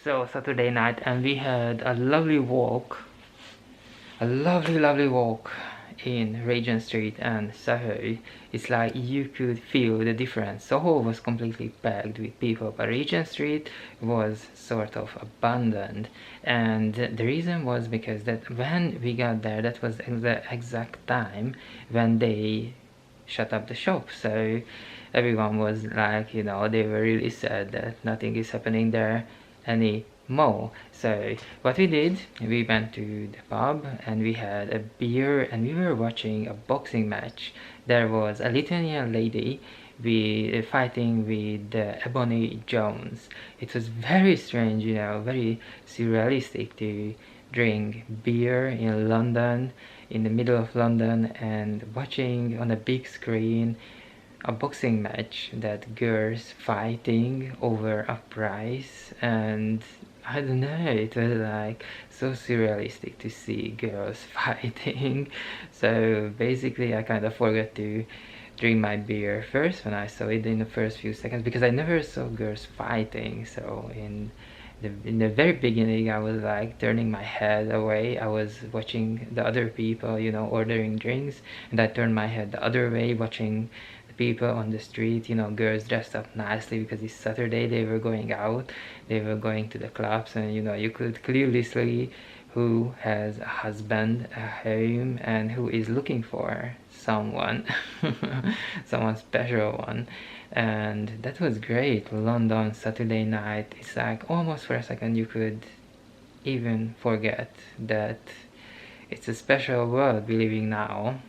So Saturday night, and we had a lovely walk, a lovely walk in Regent Street and Soho. It's like you could feel the difference. Soho was completely packed with people, but Regent Street was sort of abandoned. And the reason was because that when we got there, that was the exact time when they shut up the shop. So everyone was like, they were really sad that nothing is happening there anymore. So what we did, we went to the pub and we had a beer and we were watching a boxing match. There was a Lithuanian lady fighting with Ebony Jones. It was very strange, very surrealistic to drink beer in London, in the middle of London, and watching on a big screen a boxing match that girls fighting over a prize. And I don't know, it was like so surrealistic to see girls fighting. So basically I kind of forgot to drink my beer first when I saw it in the first few seconds, because I never saw girls fighting. So in the very beginning I was like turning my head away. I was watching the other people, ordering drinks, and I turned my head the other way watching the people on the street, girls dressed up nicely because it's Saturday. They were going out, they were going to the clubs, and you could clearly see who has a husband, a home, and who is looking for someone, someone special one. And that was great. London Saturday night, it's like almost for a second you could even forget that it's a special world we living now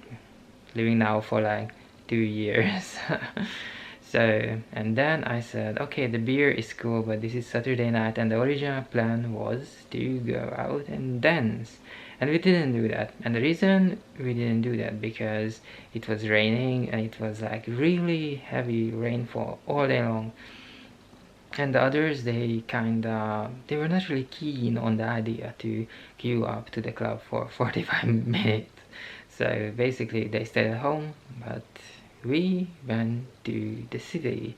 for like 2 years. So, and then I said, okay, the beer is cool, but this is Saturday night, and the original plan was to go out and dance. And we didn't do that. And the reason we didn't do that, because it was raining, and it was like really heavy rainfall all day long. And the others, they were not really keen on the idea to queue up to the club for 45 minutes. So basically they stayed at home, but we went to the city,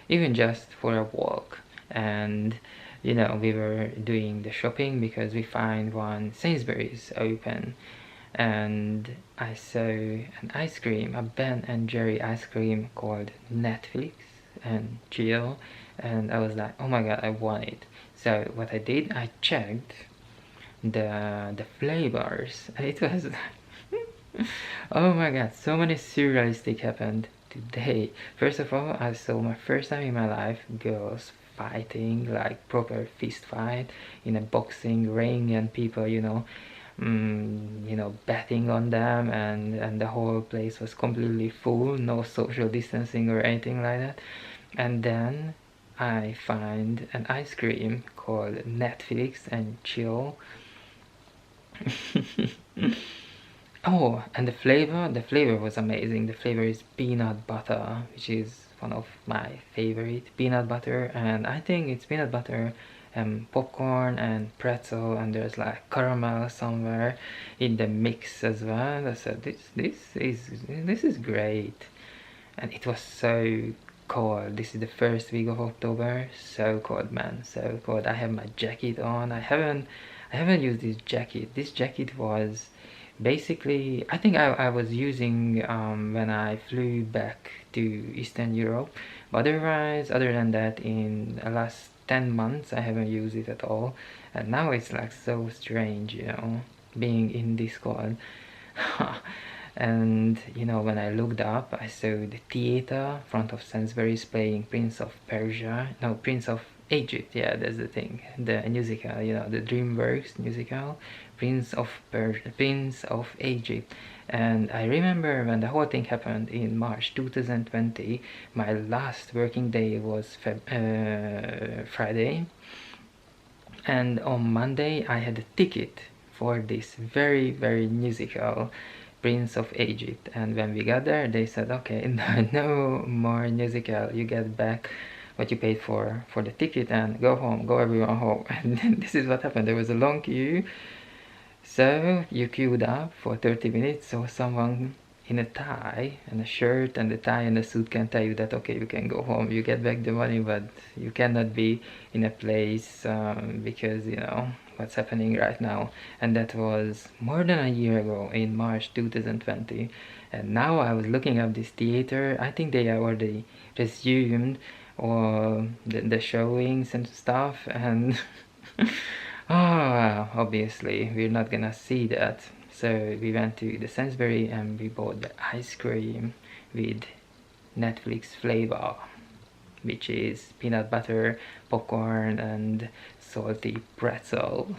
even just for a walk. And we were doing the shopping because we find one Sainsbury's open, and I saw an ice cream, a Ben and Jerry ice cream called Netflix and Chilll'd, and I was like, oh my god, I want it. So what I did, I checked the flavors, and it was oh my god, so many surrealistic happened today. First of all, I saw my first time in my life girls fighting, like proper fist fight in a boxing ring, and people, betting on them, and the whole place was completely full, no social distancing or anything like that. And then I find an ice cream called Netflix and Chill. Oh, and the flavor was amazing. The flavor is peanut butter, which is one of my favorite, peanut butter. And I think it's peanut butter and popcorn and pretzel, and there's like caramel somewhere in the mix as well. So this is great. And it was so cold. This is the first week of October. So cold, man, so cold. I have my jacket on. I haven't used this jacket. This jacket was basically, I think I was using when I flew back to Eastern Europe, but other than that, in the last 10 months I haven't used it at all. And now it's like so strange, being in this cold. And when I looked up, I saw the theater front of Sainsbury's playing Prince of Persia, no, Prince of Egypt, yeah, that's the thing, the musical, the DreamWorks musical, Prince of Egypt. And I remember when the whole thing happened in March 2020, my last working day was Friday, and on Monday I had a ticket for this very musical Prince of Egypt. And when we got there, they said, okay, no more musical, you get back what you paid for the ticket and go home, go everyone home. And this is what happened. There was a long queue, so you queued up for 30 minutes so someone in a tie and a shirt, and the tie and the suit can tell you that okay, you can go home, you get back the money, but you cannot be in a place because you know what's happening right now. And that was more than a year ago, in March 2020. And now I was looking up this theater. I think they already resumed or the showings and stuff, and oh, obviously we're not gonna see that. So we went to the Sainsbury and we bought the ice cream with Netflix flavor, which is peanut butter, popcorn, and salty pretzel.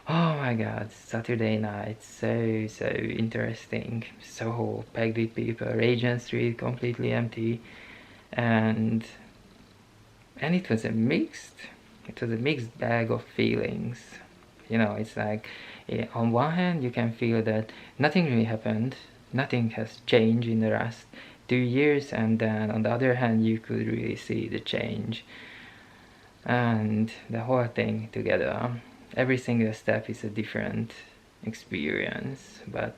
Oh my god, Saturday night, so interesting, so packed with people, Regent Street completely empty, and it was a mixed bag of feelings. You know, it's like on one hand you can feel that nothing really happened, nothing has changed in the last 2 years, and then on the other hand you could really see the change and the whole thing together. Every single step is a different experience, but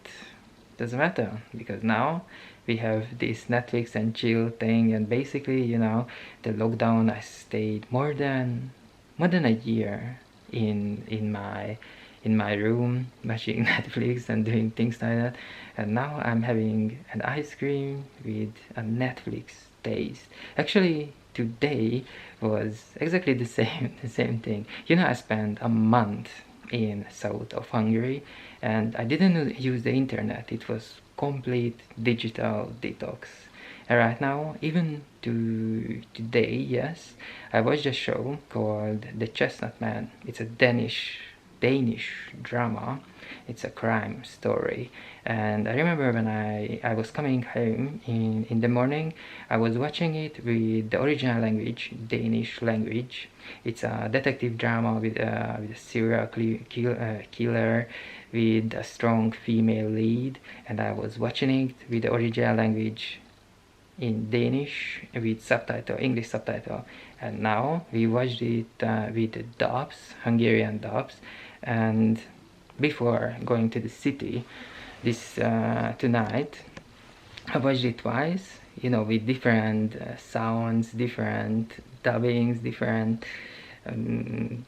doesn't matter because now we have this Netflix and chill thing, and basically, you know, the lockdown, I stayed more than a year in my room watching Netflix and doing things like that, and now I'm having an ice cream with a Netflix taste. Actually, today was exactly the same thing. You know, I spent a month in south of Hungary and I didn't use the internet. It was complete digital detox. And right now, even today, yes, I watched a show called The Chestnut Man. It's a Danish drama. It's a crime story, and I remember when I was coming home in the morning, I was watching it with the original language, Danish language. It's a detective drama with a serial killer with a strong female lead, and I was watching it with the original language in Danish with subtitle, English subtitle. And now we watched it with the dubs, Hungarian dubs. And before going to the city this tonight, I watched it twice, you know, with different sounds, different dubbings, different and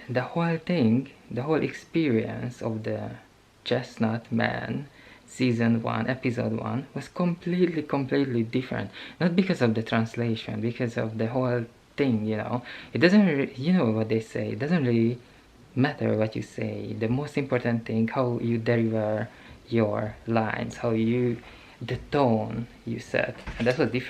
the whole thing, the whole experience of the Chestnut Man season 1, episode 1 was completely different. Not because of the translation, because of the whole thing, you know. It doesn't really, you know what they say, it doesn't really matter what you say. The most important thing, how you deliver your lines, how you, the tone you set, and that was different.